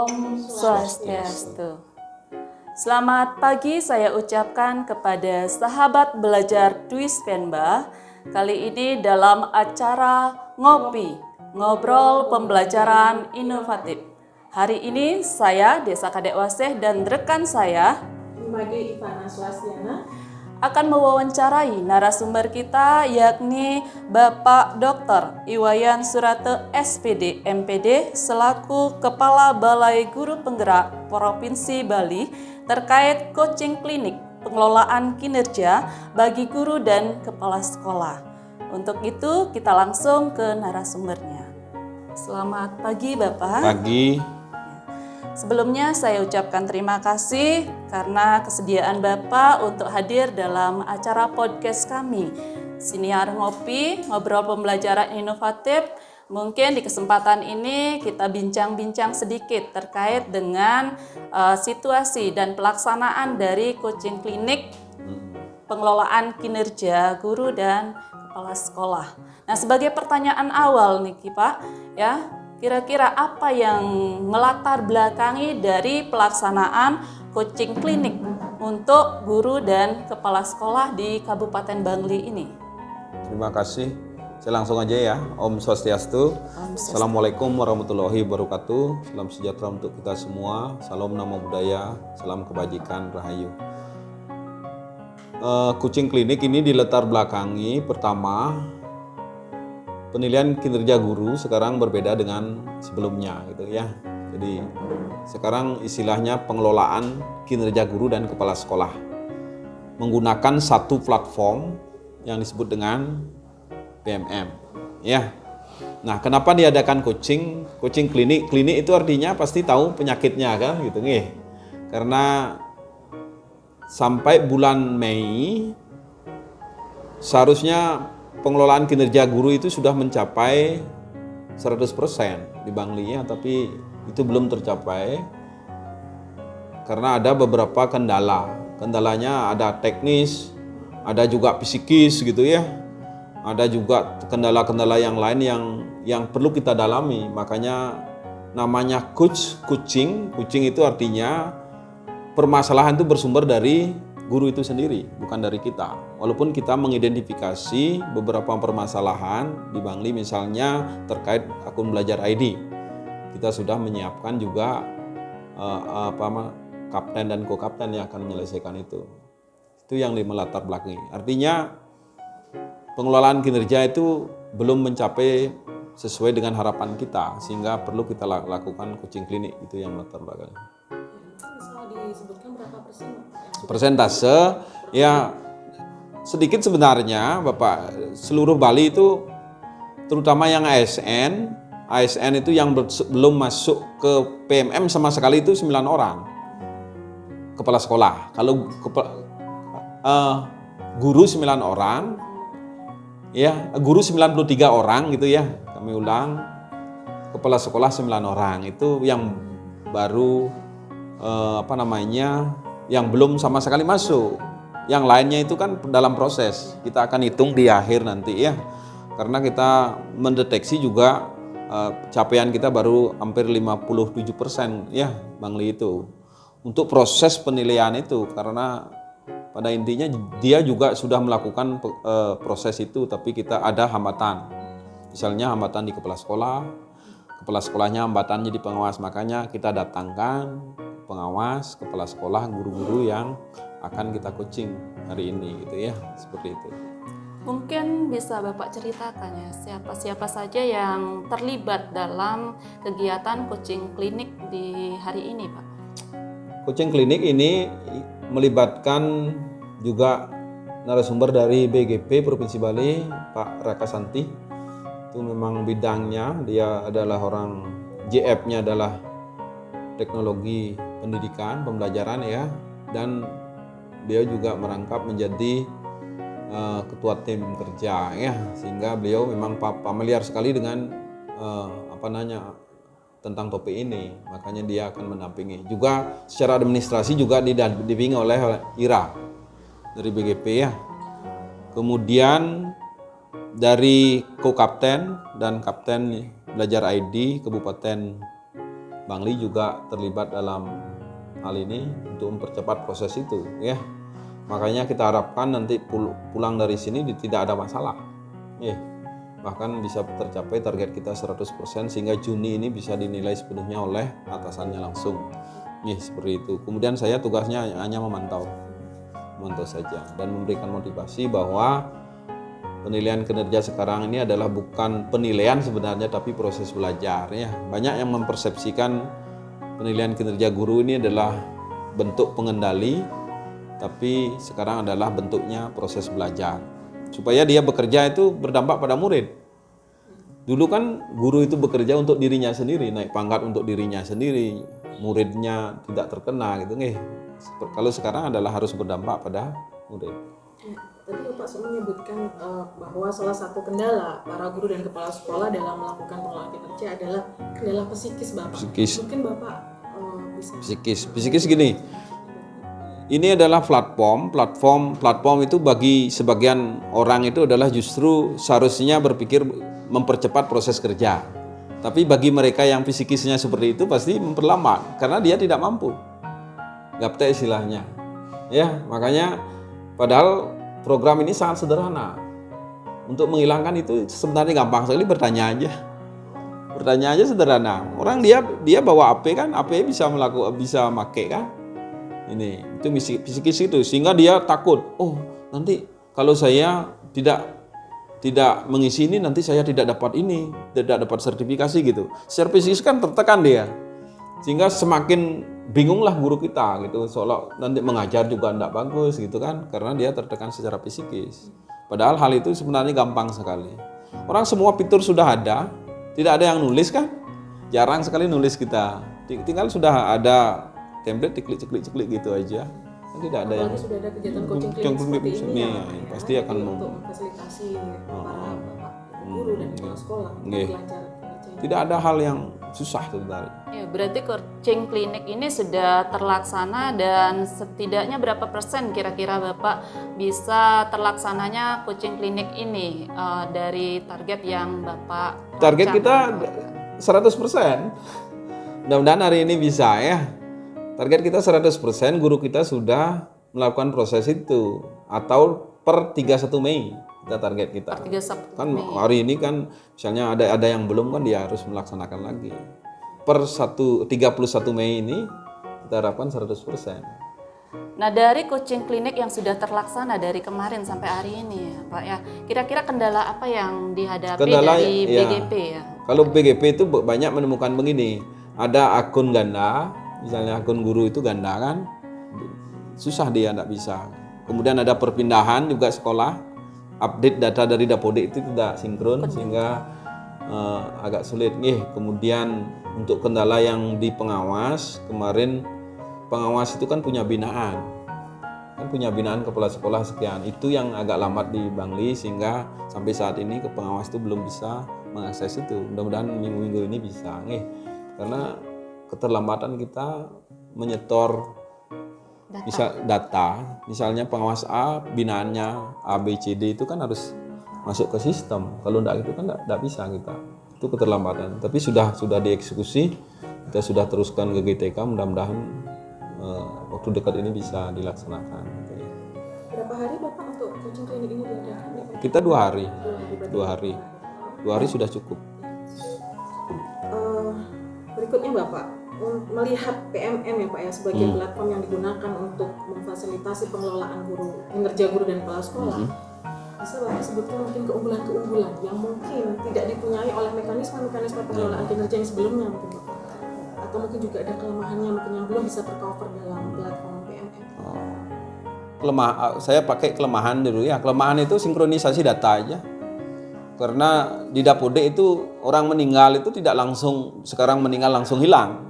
Om Swastiastu. Selamat pagi saya ucapkan kepada sahabat belajar Dwi Spenba. Kali ini dalam acara Ngopi, Ngobrol Pembelajaran Inovatif. Hari ini saya, Desa Kadek Waseh, dan rekan saya, Mage Ivana Swastiana, akan mewawancarai narasumber kita yakni Bapak Dr. Iwayan Surate SPD MPD selaku Kepala Balai Guru Penggerak Provinsi Bali terkait coaching klinik pengelolaan kinerja bagi guru dan kepala sekolah. Untuk itu kita langsung ke narasumbernya. Selamat pagi Bapak. Pagi. Sebelumnya saya ucapkan terima kasih karena kesediaan Bapak untuk hadir dalam acara podcast kami. Siniar Ngopi, Ngobrol Pembelajaran Inovatif. Mungkin di kesempatan ini kita bincang-bincang sedikit terkait dengan situasi dan pelaksanaan dari coaching klinik pengelolaan kinerja guru dan kepala sekolah. Nah, sebagai pertanyaan awal nih Pak, ya. Kira-kira apa yang melatar belakangi dari pelaksanaan coaching klinik untuk guru dan kepala sekolah di Kabupaten Bangli ini? Terima kasih. Saya langsung aja ya. Om Swastiastu. Assalamualaikum warahmatullahi wabarakatuh. Salam sejahtera untuk kita semua. Salam nama budaya, salam kebajikan, rahayu. Coaching klinik ini dilatar belakangi pertama penilaian kinerja guru sekarang berbeda dengan sebelumnya gitu ya. Jadi sekarang istilahnya pengelolaan kinerja guru dan kepala sekolah menggunakan satu platform yang disebut dengan PMM ya. Nah, kenapa diadakan coaching klinik? Klinik itu artinya pasti tahu penyakitnya kan gitu nih. Karena sampai bulan Mei seharusnya pengelolaan kinerja guru itu sudah mencapai 100% di Bangli ya, tapi itu belum tercapai karena ada beberapa kendala. Kendalanya ada teknis, ada juga psikis gitu ya. Ada juga kendala-kendala yang lain yang perlu kita dalami. Makanya namanya coaching itu artinya permasalahan itu bersumber dari guru itu sendiri, bukan dari kita. Walaupun kita mengidentifikasi beberapa permasalahan di Bangli misalnya terkait akun belajar ID. Kita sudah menyiapkan juga kapten dan co-kapten yang akan menyelesaikan itu. Itu yang melatar belakangi. Artinya pengelolaan kinerja itu belum mencapai sesuai dengan harapan kita sehingga perlu kita lakukan coaching klinik, itu yang melatar belakangi. bisa disebutkan berapa persen? Persentase ya sedikit sebenarnya Bapak. Seluruh Bali itu terutama yang ASN itu yang belum masuk ke PMM sama sekali itu 9 orang kepala sekolah. Kalau guru 9 orang ya, guru 93 orang gitu ya. Kami ulang, kepala sekolah 9 orang itu yang baru yang belum sama sekali masuk. Yang lainnya itu kan dalam proses. Kita akan hitung di akhir nanti ya. Karena kita mendeteksi juga capaian kita baru hampir 57% ya Bangli itu. Untuk proses penilaian itu, karena pada intinya dia juga sudah melakukan proses itu, tapi kita ada hambatan. Misalnya hambatan di kepala sekolahnya hambatan jadi pengawas, makanya kita datangkan pengawas, kepala sekolah, guru-guru yang akan kita coaching hari ini gitu ya, seperti itu. Mungkin bisa Bapak ceritakan ya siapa-siapa saja yang terlibat dalam kegiatan coaching klinik di hari ini Pak? Coaching klinik ini melibatkan juga narasumber dari BGP Provinsi Bali, Pak Raka Santi. Itu memang bidangnya, dia adalah orang JF-nya adalah teknologi pendidikan, pembelajaran ya, dan beliau juga merangkap menjadi ketua tim kerja ya, sehingga beliau memang familiar sekali dengan tentang topik ini, makanya dia akan mendampingi. Juga secara administrasi juga dibimbing oleh Ira dari BGP ya. Kemudian dari co-kapten dan kapten belajar ID Kabupaten Bangli juga terlibat dalam hal ini untuk mempercepat proses itu ya. Makanya kita harapkan nanti pulang dari sini tidak ada masalah. Bahkan bisa tercapai target kita 100% sehingga Juni ini bisa dinilai sepenuhnya oleh atasannya langsung. Seperti itu. Kemudian saya tugasnya hanya memantau saja dan memberikan motivasi bahwa penilaian kinerja sekarang ini adalah bukan penilaian sebenarnya tapi proses belajar ya. Banyak yang mempersepsikan penilaian kinerja guru ini adalah bentuk pengendali, tapi sekarang adalah bentuknya proses belajar. Supaya dia bekerja itu berdampak pada murid. Dulu kan guru itu bekerja untuk dirinya sendiri, naik pangkat untuk dirinya sendiri, muridnya tidak terkena gitu. Kalau sekarang adalah harus berdampak pada murid. Tadi Bapak sempat menyebutkan bahwa salah satu kendala para guru dan kepala sekolah dalam melakukan pengelolaan kinerja adalah kendala psikis Bapak. Mungkin Bapak bisa Psikis gini. Ini adalah platform itu bagi sebagian orang itu adalah justru seharusnya berpikir mempercepat proses kerja. Tapi bagi mereka yang psikisnya seperti itu pasti memperlambat karena dia tidak mampu. Gapte istilahnya. Ya, makanya padahal program ini sangat sederhana. Untuk menghilangkan itu sebenarnya gampang sekali, bertanya aja sederhana. Orang dia bawa AP kan, AP bisa make kan. Itu psikis itu sehingga dia takut. Nanti kalau saya tidak mengisi ini nanti saya tidak dapat sertifikasi gitu. Secara psikis kan tertekan dia. Sehingga semakin bingunglah guru kita gitu, seolah nanti mengajar juga tidak bagus gitu kan, karena dia tertekan secara psikis. Padahal hal itu sebenarnya gampang sekali. Orang semua fitur sudah ada, tidak ada yang nulis kan? Jarang sekali nulis kita. Tinggal sudah ada template diklik gitu aja. Tidak ada yang sudah ada kegiatan coaching klinik seperti ini pasti akan untuk memfasilitasi para bapak guru dan kepala sekolah untuk belajar kinerja. Tidak ada hal yang susah sebenarnya. Ya, berarti coaching klinik ini sudah terlaksana dan setidaknya berapa persen kira-kira Bapak bisa terlaksananya coaching klinik ini dari target yang Bapak Target kita 100%. Mudah-mudahan hari ini bisa ya. Target kita 100%, guru kita sudah melakukan proses itu atau per 31 Mei kita target kita. Per 31 kan Mei. Hari ini kan misalnya ada yang belum kan dia harus melaksanakan lagi. Per 31 Mei ini kita harapkan 100%. Nah, dari coaching klinik yang sudah terlaksana dari kemarin sampai hari ini ya Pak ya, kira-kira kendala apa yang dihadapi dari BGP ya? Kalau BGP itu banyak menemukan begini, ada akun ganda, misalnya akun guru itu ganda kan, susah dia tidak bisa. Kemudian ada perpindahan juga sekolah, update data dari Dapodik itu tidak sinkron sehingga agak sulit. Kemudian untuk kendala yang di pengawas, kemarin pengawas itu kan punya binaan. Kepala sekolah sekian. Itu yang agak lambat di Bangli sehingga sampai saat ini pengawas itu belum bisa mengakses itu. Mudah-mudahan minggu-minggu ini bisa. Karena keterlambatan kita menyetor data. Misalnya pengawas A, binaannya A, B, C, D itu kan harus masuk ke sistem. Kalau tidak itu kan tidak bisa kita. Itu keterlambatan. Tapi sudah dieksekusi, kita sudah teruskan ke GTK, mudah-mudahan waktu dekat ini bisa dilaksanakan. Berapa hari Bapak untuk coaching klinik ini diadakan? Kita 2 hari. 2 hari. 2 hari sudah cukup. Berikutnya Bapak, melihat PMM ya Pak ya sebagai platform yang digunakan untuk memfasilitasi pengelolaan kinerja guru dan kepala sekolah, bisa Bapak sebutkan mungkin keunggulan-keunggulan yang mungkin tidak dipunyai oleh mekanisme pengelolaan kinerja yang sebelumnya mungkin Bapak, atau mungkin juga ada kelemahannya mungkin yang belum bisa tercover dalam platform PMM. Saya pakai kelemahan dulu ya. Kelemahan itu sinkronisasi data aja. Karena di Dapodik itu orang meninggal itu tidak langsung sekarang meninggal langsung hilang.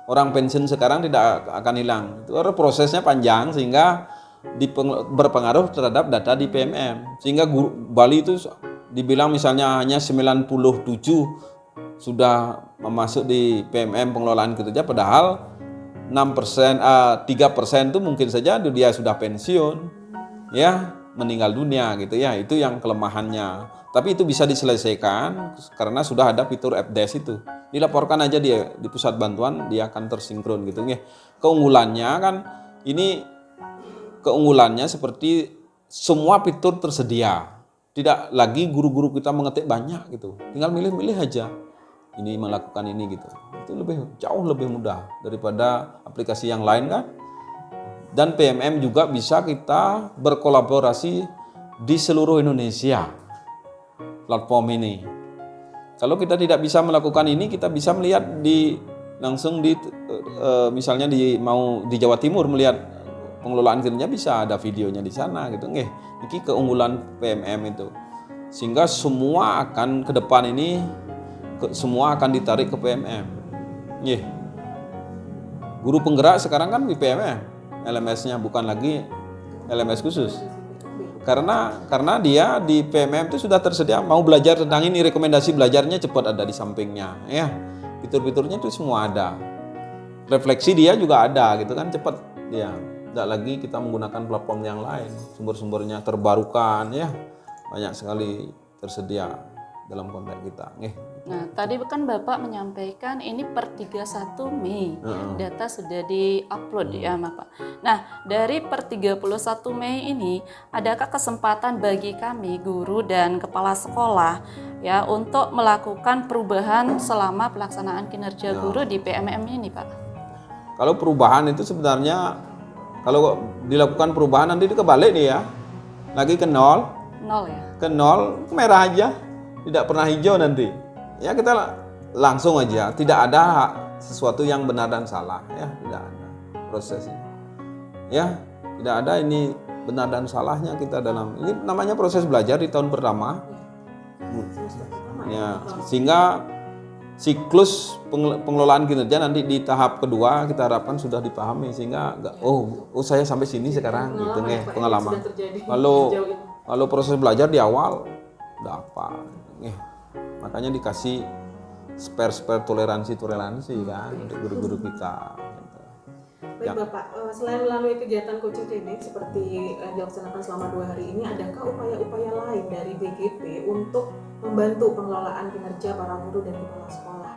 Orang pensiun sekarang tidak akan hilang. Itu prosesnya panjang sehingga berpengaruh terhadap data di PMM. Sehingga Bali itu dibilang misalnya hanya 97 sudah masuk di PMM pengelolaan kinerja, padahal 6%, 3% itu mungkin saja dia sudah pensiun, ya meninggal dunia gitu ya. Itu yang kelemahannya. Tapi itu bisa diselesaikan karena sudah ada fitur FDES itu. Dilaporkan aja dia di pusat bantuan, dia akan tersinkron gitu ya. Keunggulannya kan ini seperti semua fitur tersedia. Tidak lagi guru-guru kita mengetik banyak gitu. Tinggal milih-milih aja. Ini melakukan ini gitu. Itu jauh lebih mudah daripada aplikasi yang lain kan. Dan PMM juga bisa kita berkolaborasi di seluruh Indonesia. Platform ini. Kalau kita tidak bisa melakukan ini, kita bisa melihat langsung misalnya di Jawa Timur melihat pengelolaan kinerja, bisa ada videonya di sana gitu. Ini keunggulan PMM itu. Sehingga semua akan ke depan ini semua akan ditarik ke PMM. Guru penggerak sekarang kan di PMM, LMS-nya bukan lagi LMS khusus. Karena dia di PMM itu sudah tersedia, mau belajar tentang ini, rekomendasi belajarnya cepat ada di sampingnya ya. Fitur-fiturnya itu semua ada. Refleksi dia juga ada gitu kan, cepat dia. Tidak lagi kita menggunakan platform yang lain, sumber-sumbernya terbarukan ya. Banyak sekali tersedia dalam konteks kita. Nah, tadi kan Bapak menyampaikan ini per 31 Mei data sudah di-upload ya Bapak. Nah, dari per 31 Mei ini, adakah kesempatan bagi kami guru dan kepala sekolah ya untuk melakukan perubahan selama pelaksanaan kinerja guru di PMM ini, Pak? Kalau perubahan itu sebenarnya kalau dilakukan perubahan nanti itu kebalik nih ya. Lagi ke nol. Nol ya. Ke nol, merah aja. Tidak pernah hijau nanti. Ya kita langsung aja, tidak ada sesuatu yang benar dan salah ya, tidak ada prosesnya. Ya, tidak ada ini benar dan salahnya kita dalam ini namanya proses belajar di tahun pertama. Ya, sehingga siklus pengelolaan kinerja nanti di tahap kedua kita harapkan sudah dipahami sehingga saya sampai sini sekarang gitu nih pengalaman. Kalau proses belajar di awal udah apa? Makanya dikasih spare toleransi kan untuk guru-guru kita. Gitu. Baik Bapak, selain melalui kegiatan coaching klinik seperti yang dilaksanakan selama 2 hari ini, adakah upaya-upaya lain dari BGP untuk membantu pengelolaan kinerja para guru dan kepala sekolah?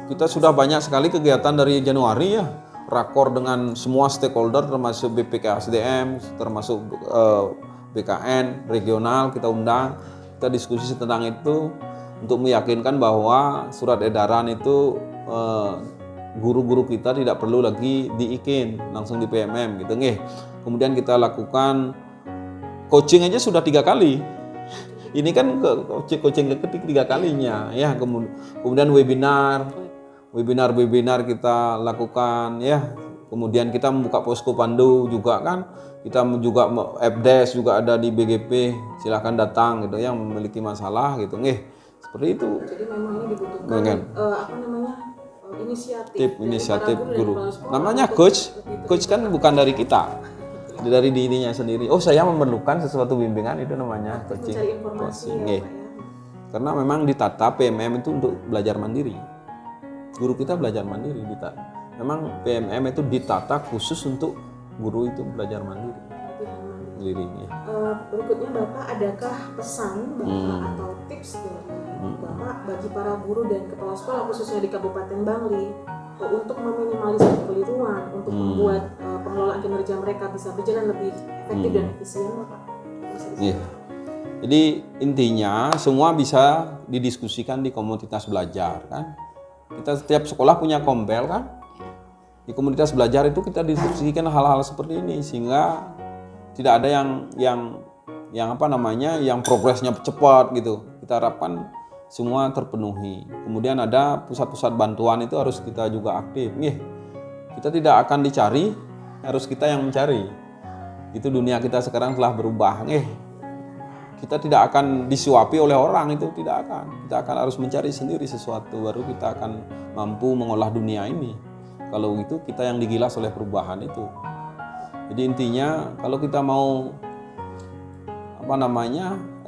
Kita sudah banyak sekali kegiatan dari Januari ya, rakor dengan semua stakeholder termasuk BPKSDM, termasuk BKN regional kita undang. Kita diskusi tentang itu untuk meyakinkan bahwa surat edaran itu guru-guru kita tidak perlu lagi diikin langsung di PMM gitu. Kemudian kita lakukan coaching aja sudah 3 kali. Ini kan coaching ketiga kalinya ya. Kemudian webinar kita lakukan ya. Kemudian kita membuka posko pandu juga kan. Kita juga FDES juga ada di BGP, silahkan datang gitu yang memiliki masalah gitu. Seperti itu. Jadi memang ini dibutuhkan inisiatif guru. Namanya coach kan bukan dari kita. Dari dirinya sendiri. Saya memerlukan sesuatu bimbingan, itu namanya coaching. Karena memang ditata PMM itu untuk belajar mandiri. Guru kita belajar mandiri ditata. Memang PMM itu ditata khusus untuk guru itu belajar mandiri. Berikutnya Bapak, adakah pesan Bapak atau tips dari Bapak bagi para guru dan kepala sekolah khususnya di Kabupaten Bangli untuk meminimalisir kekeliruan, untuk membuat pengelolaan kinerja mereka bisa berjalan lebih efektif dan efisien, Bapak? Jadi intinya semua bisa didiskusikan di komunitas belajar kan. Kita setiap sekolah punya kompel kan. Di komunitas belajar itu kita diskusikan hal-hal seperti ini sehingga tidak ada yang progresnya cepat gitu. Kita harapkan semua terpenuhi. Kemudian ada pusat-pusat bantuan itu harus kita juga aktif. Kita tidak akan dicari, harus kita yang mencari. Itu dunia kita sekarang telah berubah. Kita tidak akan disuapi oleh orang, itu tidak akan. Kita akan harus mencari sendiri sesuatu, baru kita akan mampu mengolah dunia ini. Kalau itu kita yang digilas oleh perubahan itu. Jadi intinya kalau kita mau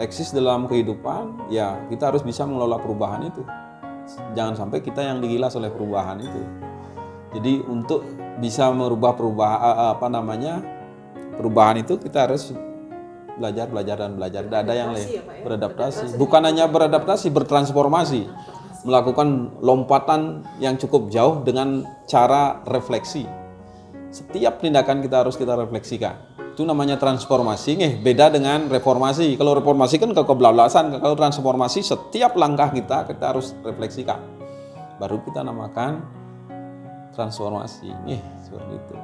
eksis dalam kehidupan, ya kita harus bisa mengelola perubahan itu. Jangan sampai kita yang digilas oleh perubahan itu. Jadi untuk bisa merubah perubahan itu kita harus belajar dan belajar. Tidak ada yang lain. Beradaptasi ya, Pak, ya? Beradaptasi. Beradaptasi Bukan hanya beradaptasi, bertransformasi. Melakukan lompatan yang cukup jauh dengan cara refleksi. Setiap tindakan kita harus kita refleksikan. Itu namanya transformasi. Beda dengan reformasi. Kalau reformasi kan kebablasan. Kalau transformasi setiap langkah kita harus refleksikan. Baru kita namakan transformasi. Seperti itu.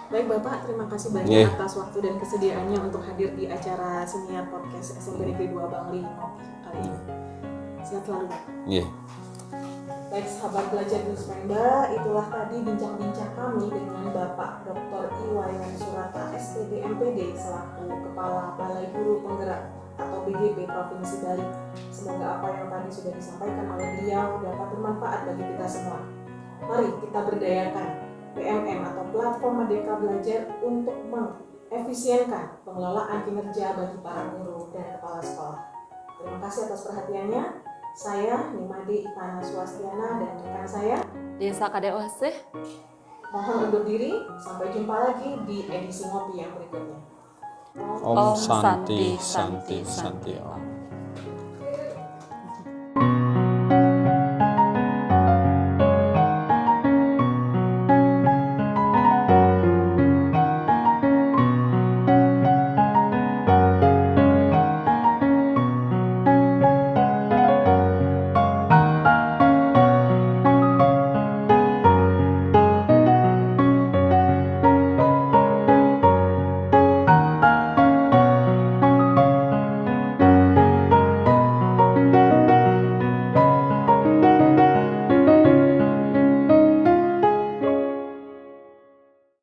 Baik Bapak, terima kasih banyak atas waktu dan kesediaannya untuk hadir di acara siniar podcast SMP Negeri 2 Bangli kali ini. Sehat selalu Bapak. Baik sahabat belajar Gus Pemda, itulah tadi bincang-bincang kami dengan Bapak Dr. Iwayan Surata SPD MPD selaku Kepala Balai Guru Penggerak atau BGP Provinsi Bali. Semoga apa yang tadi sudah disampaikan oleh beliau dapat bermanfaat bagi kita semua. Mari kita berdayakan PMM atau Platform Merdeka Belajar untuk mengefisienkan pengelolaan kinerja bagi para guru dan kepala sekolah. Terima kasih atas perhatiannya. Saya Nimade Ipana Swastiana dan rekan saya Desa Kadewasih. mohon undur diri. Sampai jumpa lagi di edisi ngopi yang berikutnya. Om Santi Santi Santi.